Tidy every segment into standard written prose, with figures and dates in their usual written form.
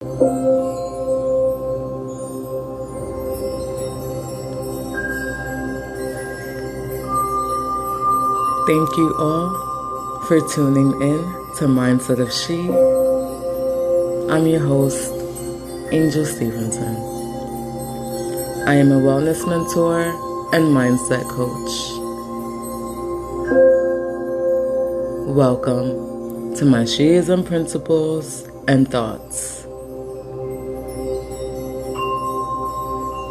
Thank you all for tuning in to Mindset of She. I'm your host, Angel Stevenson. I am a wellness mentor and mindset coach. Welcome to my Sheism principles and thoughts.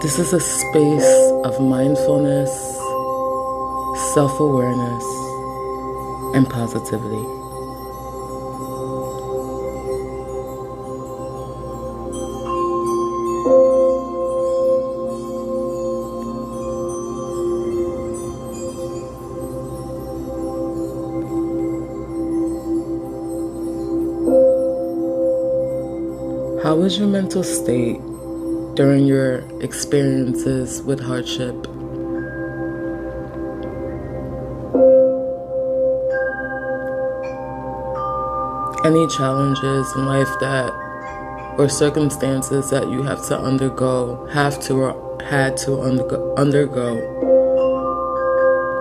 This is a space of mindfulness, self-awareness, and positivity. How was your mental state during your experiences with hardship? Any challenges in life or circumstances that you have to undergo, had to undergo?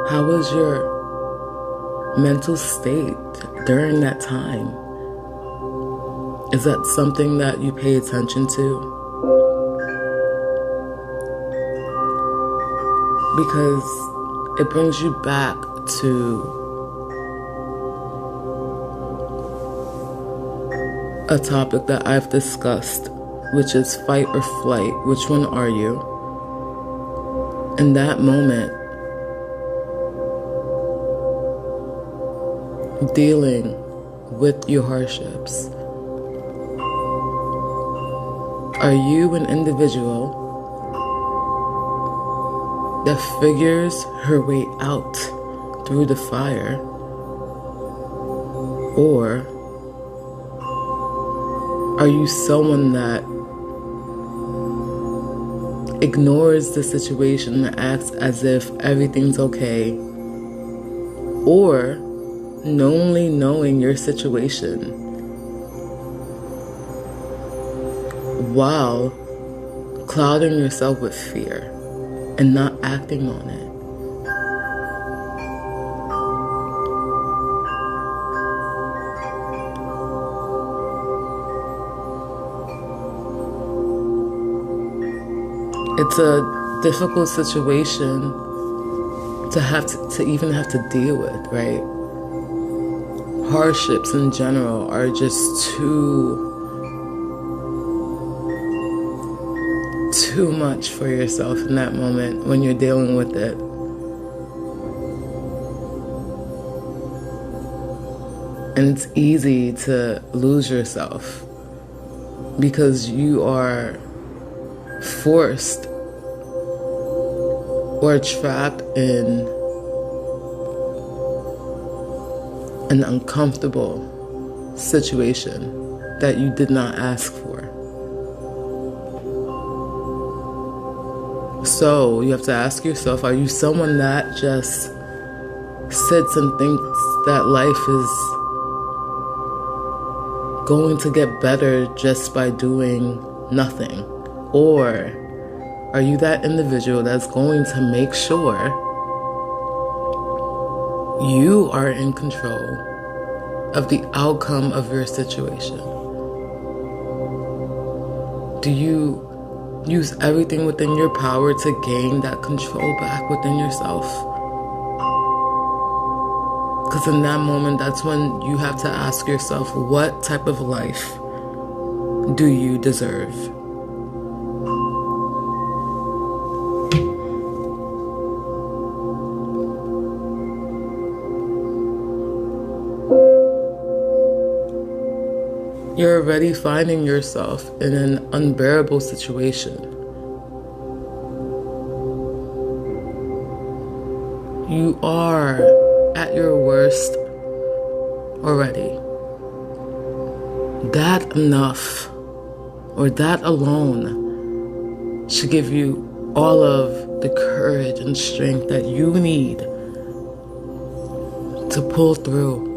How was your mental state during that time? Is that something that you pay attention to? Because it brings you back to a topic that I've discussed, which is fight or flight. Which one are you? In that moment, dealing with your hardships, are you an individual that figures her way out through the fire, or are you someone that ignores the situation and acts as if everything's okay, or only knowing your situation while clouding yourself with fear and not acting on it? It's a difficult situation to even have to deal with, right? Hardships in general are just too much for yourself in that moment when you're dealing with it. And it's easy to lose yourself because you are forced or trapped in an uncomfortable situation that you did not ask for. So you have to ask yourself, are you someone that just sits and thinks that life is going to get better just by doing nothing? Or are you that individual that's going to make sure you are in control of the outcome of your situation? Do you use everything within your power to gain that control back within yourself? Because in that moment, that's when you have to ask yourself, what type of life do you deserve? You're already finding yourself in an unbearable situation. You are at your worst already. That enough, or that alone, should give you all of the courage and strength that you need to pull through.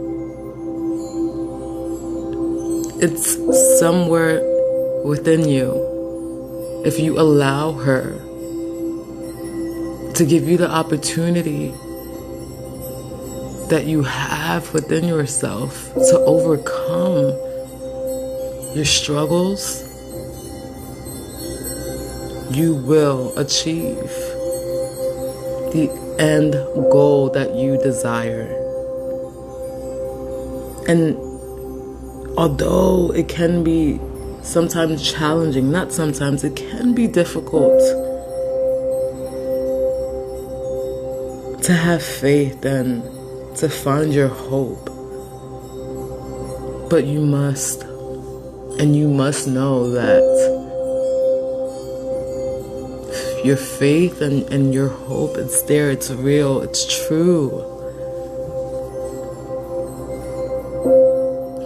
It's somewhere within you, if you allow her to give you the opportunity that you have within yourself to overcome your struggles, you will achieve the end goal that you desire. And although it can be sometimes challenging, not sometimes, it can be difficult to have faith and to find your hope. But you must know that your faith and your hope, it's there, it's real, it's true.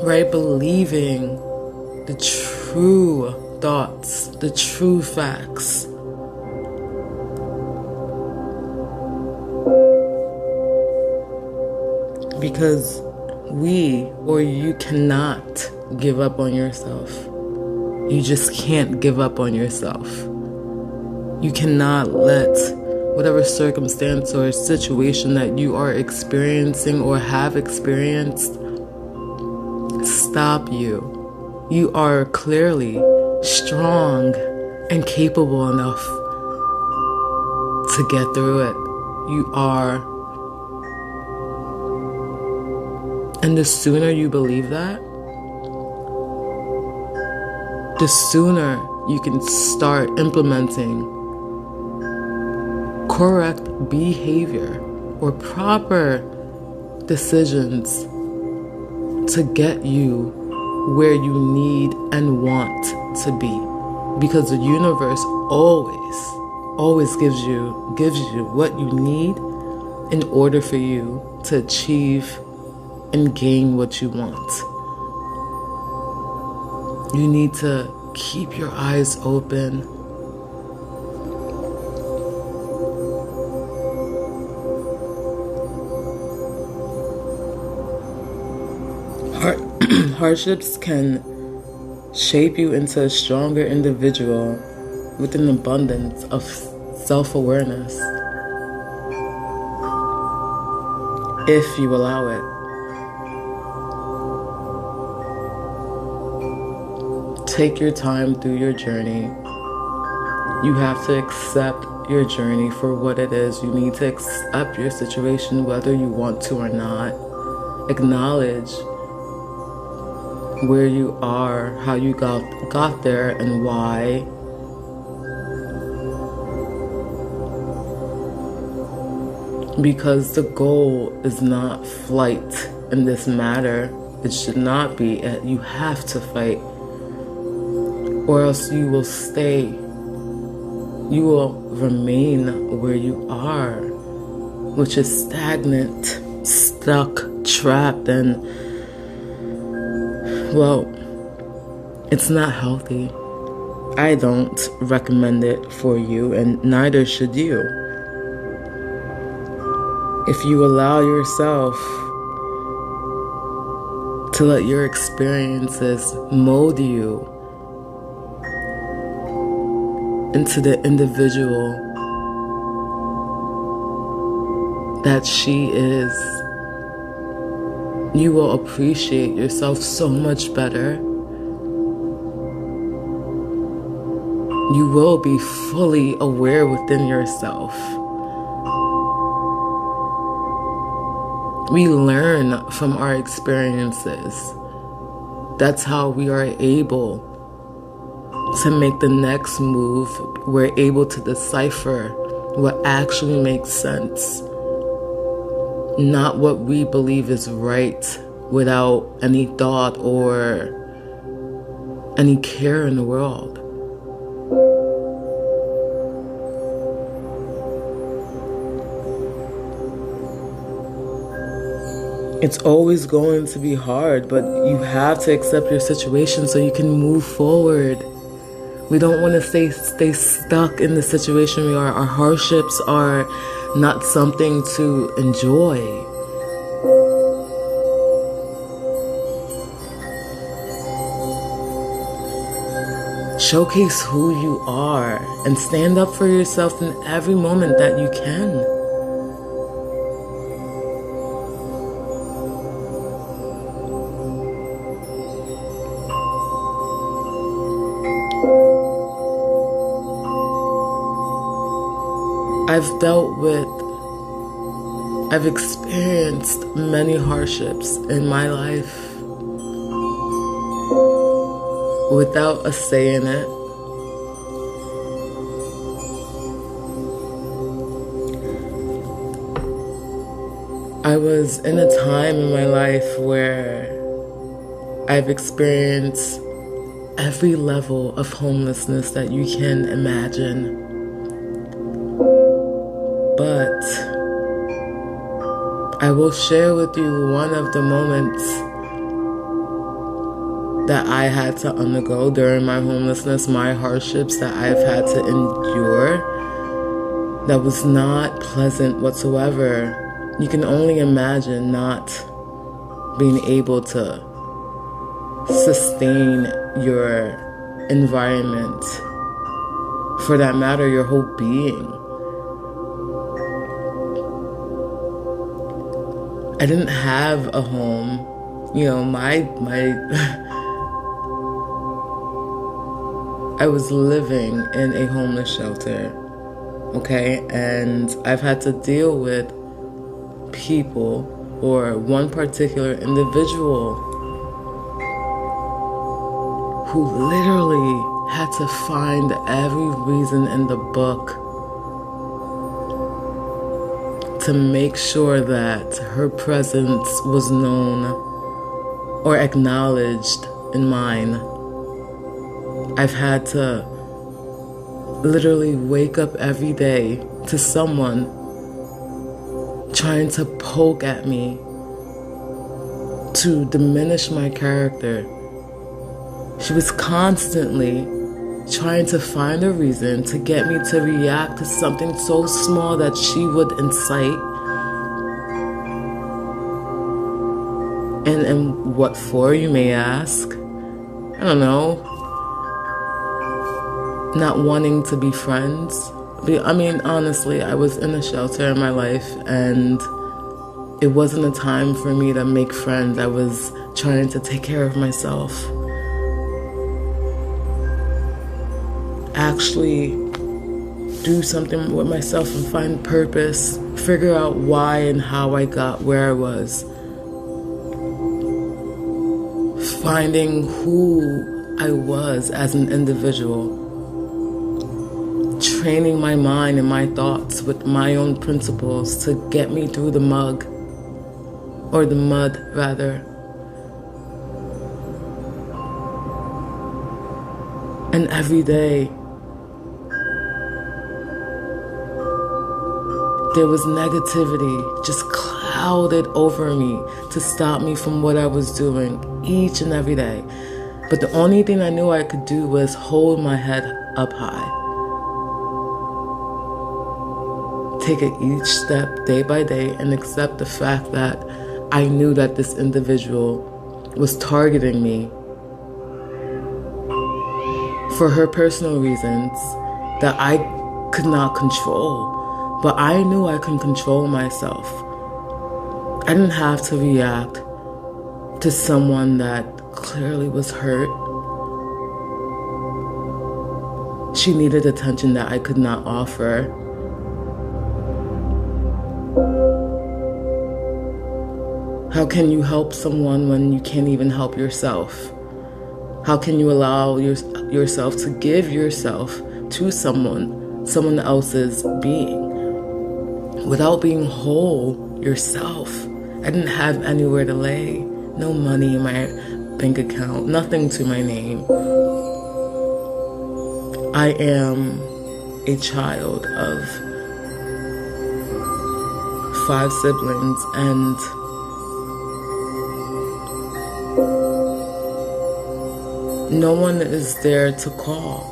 Right? Believing the true thoughts, the true facts. Because you cannot give up on yourself. You just can't give up on yourself. You cannot let whatever circumstance or situation that you are experiencing or have experienced stop you. You are clearly strong and capable enough to get through it. You are. And the sooner you believe that, the sooner you can start implementing correct behavior or proper decisions to get you where you need and want to be. Because the universe always gives you what you need in order for you to achieve and gain what you want. You need to keep your eyes open. Hardships can shape you into a stronger individual with an abundance of self-awareness, if you allow it. Take your time through your journey. You have to accept your journey for what it is. You need to accept your situation whether you want to or not. Acknowledge where you are, how you got there, and why. Because the goal is not flight in this matter. It should not be. You have to fight, or else you will stay. You will remain where you are, which is stagnant, stuck, trapped, and well, it's not healthy. I don't recommend it for you, and neither should you. If you allow yourself to let your experiences mold you into the individual that she is, you will appreciate yourself so much better. You will be fully aware within yourself. We learn from our experiences. That's how we are able to make the next move. We're able to decipher what actually makes sense, not what we believe is right without any thought or any care in the world. It's always going to be hard, but you have to accept your situation so you can move forward. We don't want to stay stuck in the situation we are. Our hardships are not something to enjoy. Showcase who you are and stand up for yourself in every moment that you can. I've experienced many hardships in my life without a say in it. I was in a time in my life where I've experienced every level of homelessness that you can imagine. But I will share with you one of the moments that I had to undergo during my homelessness, my hardships that I've had to endure, that was not pleasant whatsoever. You can only imagine not being able to sustain your environment, for that matter, your whole being. I didn't have a home. You know, I was living in a homeless shelter, okay? And I've had to deal with people, or one particular individual, who literally had to find every reason in the book to make sure that her presence was known or acknowledged in mine. I've had to literally wake up every day to someone trying to poke at me to diminish my character. She was constantly trying to find a reason to get me to react to something so small that she would incite. And what for, you may ask? I don't know. Not wanting to be friends. I mean, honestly, I was in a shelter in my life, and it wasn't a time for me to make friends. I was trying to take care of myself. Actually do something with myself and find purpose, figure out why and how I got where I was. Finding who I was as an individual. Training my mind and my thoughts with my own principles to get me through the mud rather. And every day, there was negativity just clouded over me to stop me from what I was doing each and every day. But the only thing I knew I could do was hold my head up high. Take it each step, day by day, and accept the fact that I knew that this individual was targeting me for her personal reasons that I could not control. But I knew I could control myself. I didn't have to react to someone that clearly was hurt. She needed attention that I could not offer. How can you help someone when you can't even help yourself? How can you allow yourself to give yourself to someone else's being, without being whole yourself? I didn't have anywhere to lay, no money in my bank account, nothing to my name. I am a child of 5 siblings, and no one is there to call.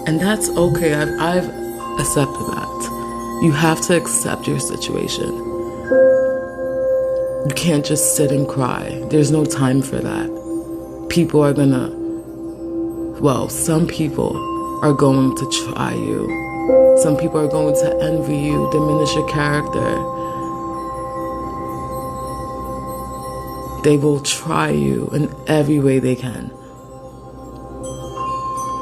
And that's okay. I've accepted that. You have to accept your situation. You can't just sit and cry. There's no time for that. People are gonna Well, some people are going to try you. Some people are going to envy you, diminish your character. They will try you in every way they can.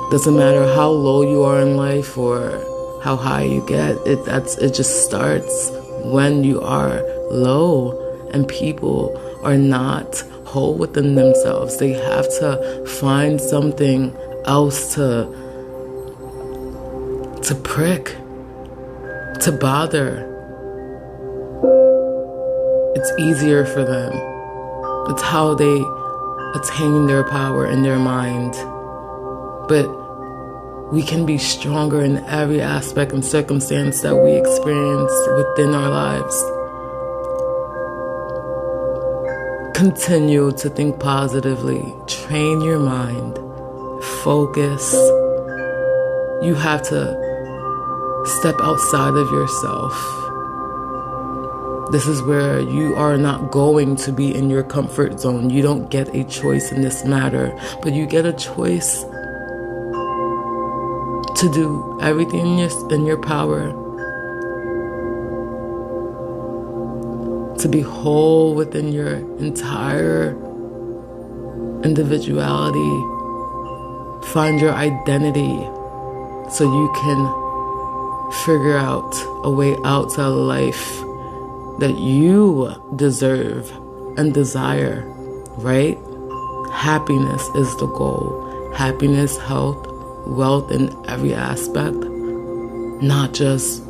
Doesn't matter how low you are in life or how high you get. It just starts when you are low and people are not whole within themselves. They have to find something else to prick, to bother. It's easier for them. It's how they attain their power in their mind. But we can be stronger in every aspect and circumstance that we experience within our lives. Continue to think positively. Train your mind. Focus. You have to step outside of yourself. This is where you are not going to be in your comfort zone. You don't get a choice in this matter, but you get a choice to do everything in your power to be whole within your entire individuality. Find your identity so you can figure out a way out to a life that you deserve and desire, right? Happiness is the goal. Happiness, health, wealth in every aspect, not just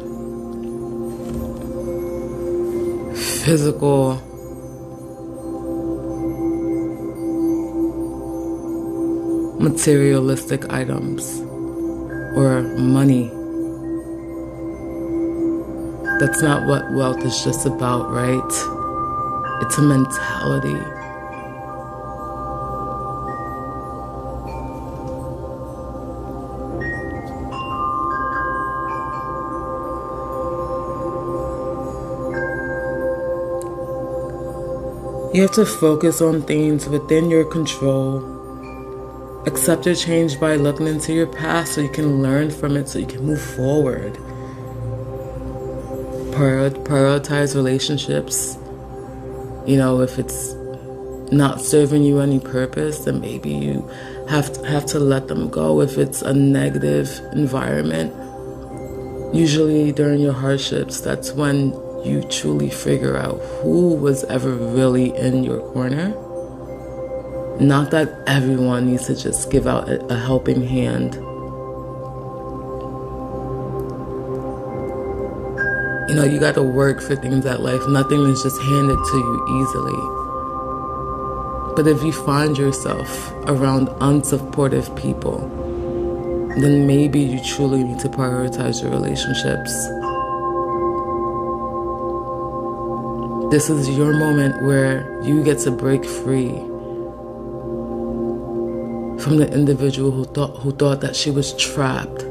physical materialistic items or money. That's not what wealth is just about, right? It's a mentality. You have to focus on things within your control. Accept your change by looking into your past so you can learn from it, so you can move forward. Prioritize relationships. You know, if it's not serving you any purpose, then maybe you have to let them go. If it's a negative environment, usually during your hardships, that's when you truly figure out who was ever really in your corner. Not that everyone needs to just give out a helping hand. You know, you got to work for things at life. Nothing is just handed to you easily. But if you find yourself around unsupportive people, then maybe you truly need to prioritize your relationships. This is your moment where you get to break free from the individual who thought that she was trapped,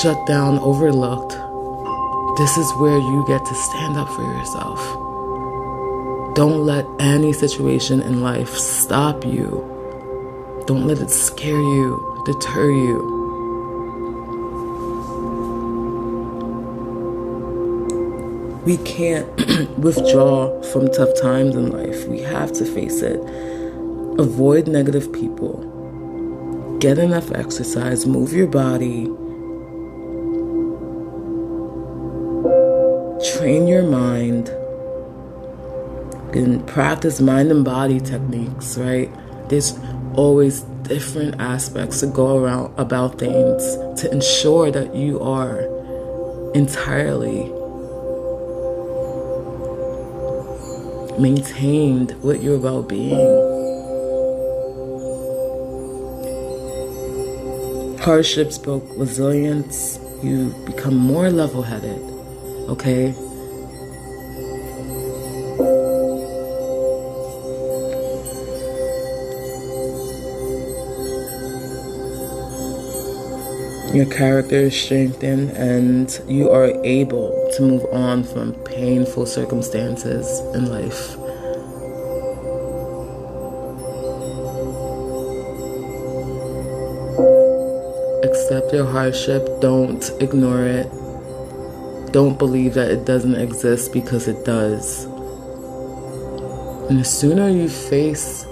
shut down, overlooked. This is where you get to stand up for yourself. Don't let any situation in life stop you. Don't let it scare you, deter you. We can't withdraw from tough times in life. We have to face it. Avoid negative people. Get enough exercise. Move your body. Train your mind. And practice mind and body techniques, right? There's always different aspects to go around about things to ensure that you are entirely maintained with your well-being. Hardships build resilience. You become more level-headed, okay? Your character is strengthened and you are able to move on from painful circumstances in life. accept your hardship. Don't ignore it. Don't believe that it doesn't exist, because it does. And the sooner you face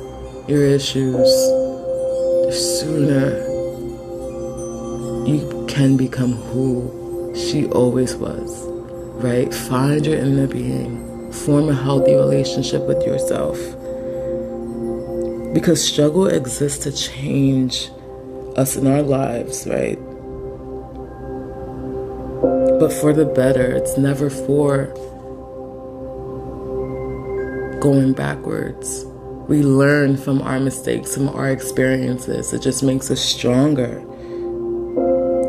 your issues, the sooner you can become who she always was, right? Find your inner being. Form a healthy relationship with yourself. Because struggle exists to change us in our lives, right? But for the better. It's never for going backwards. We learn from our mistakes, from our experiences. It just makes us stronger.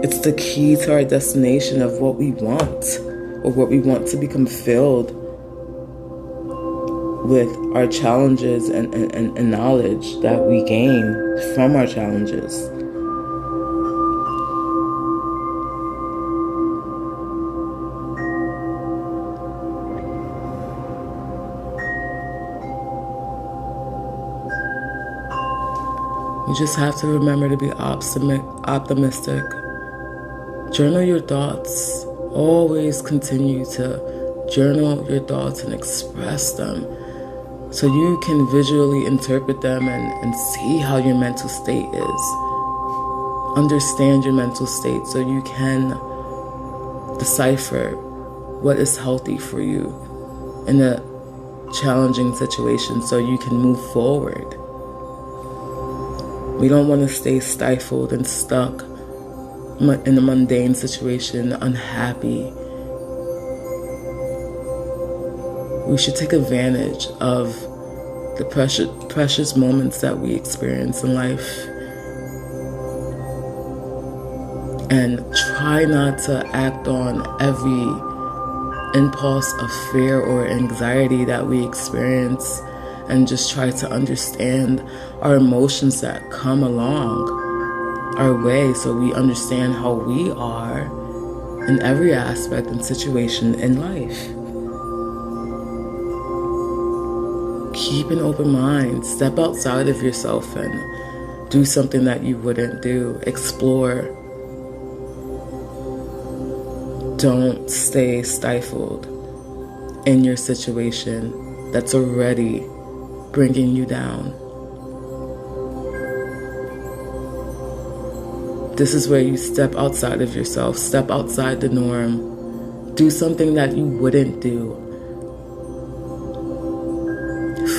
It's the key to our destination of what we want, or what we want to become filled with our challenges and knowledge that we gain from our challenges. You just have to remember to be optimistic. Journal your thoughts. Always continue to journal your thoughts and express them, so you can visually interpret them and see how your mental state is. Understand your mental state so you can decipher what is healthy for you in a challenging situation, so you can move forward. We don't want to stay stifled and stuck in a mundane situation, unhappy. We should take advantage of the precious moments that we experience in life, and try not to act on every impulse of fear or anxiety that we experience, and just try to understand our emotions that come along our way, so we understand how we are in every aspect and situation in life. Keep an open mind. Step outside of yourself and do something that you wouldn't do. Explore. Don't stay stifled in your situation that's already bringing you down. This is where you step outside of yourself, step outside the norm, do something that you wouldn't do.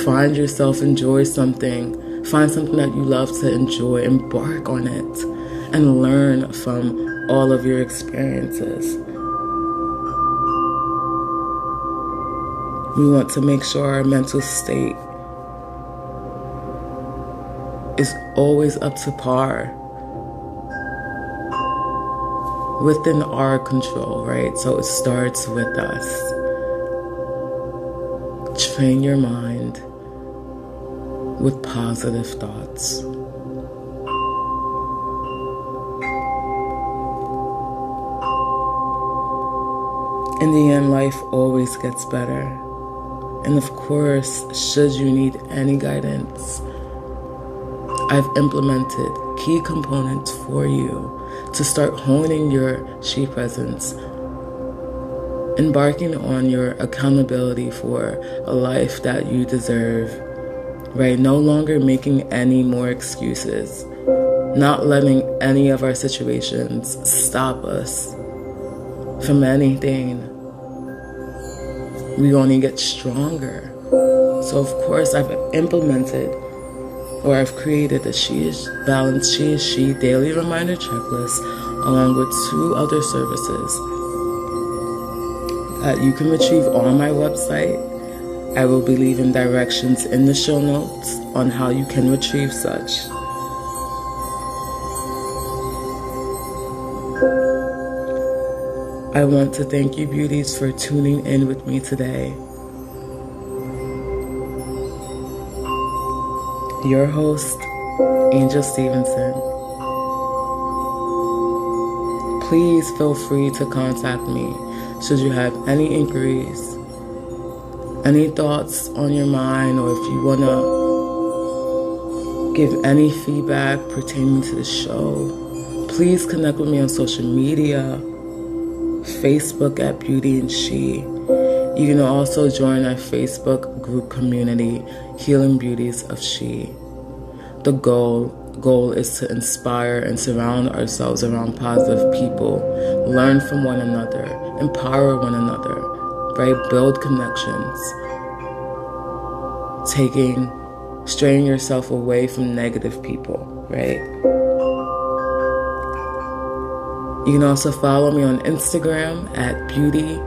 Find yourself, enjoy something, find something that you love to enjoy, embark on it, and learn from all of your experiences. We want to make sure our mental state is always up to par, within our control, right? So it starts with us. Train your mind with positive thoughts. In the end, life always gets better. And of course, should you need any guidance, I've implemented key components for you to start honing your she presence, embarking on your accountability for a life that you deserve, right? No longer making any more excuses, not letting any of our situations stop us from anything. We only get stronger. So of course I've implemented, or I've created a She is Balanced She is She daily reminder checklist, along with 2 other services that you can retrieve on my website. I will be leaving directions in the show notes on how you can retrieve such. I want to thank you, beauties, for tuning in with me today. Your host, Angel Stevenson. Please feel free to contact me should you have any inquiries, any thoughts on your mind, or if you want to give any feedback pertaining to the show. Please connect with me on social media, Facebook at BeautyInShe. You can also join our Facebook group community, Healing Beauties of She. The goal is to inspire and surround ourselves around positive people, learn from one another, empower one another, right? Build connections, straying yourself away from negative people, right? You can also follow me on Instagram at beauty.in.she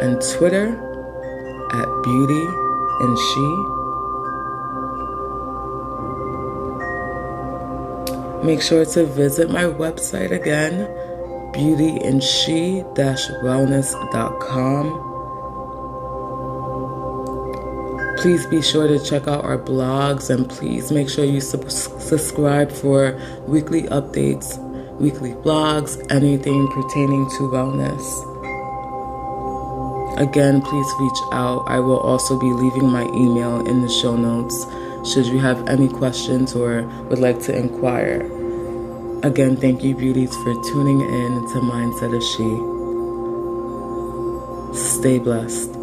and Twitter at BeautyInShe. Make sure to visit my website again, BeautyInShe-wellness.com. Please be sure to check out our blogs, and please make sure you subscribe for weekly updates, weekly blogs, anything pertaining to wellness. Again, please reach out. I will also be leaving my email in the show notes should you have any questions or would like to inquire. Again, thank you, beauties, for tuning in to Mindset of She. Stay blessed.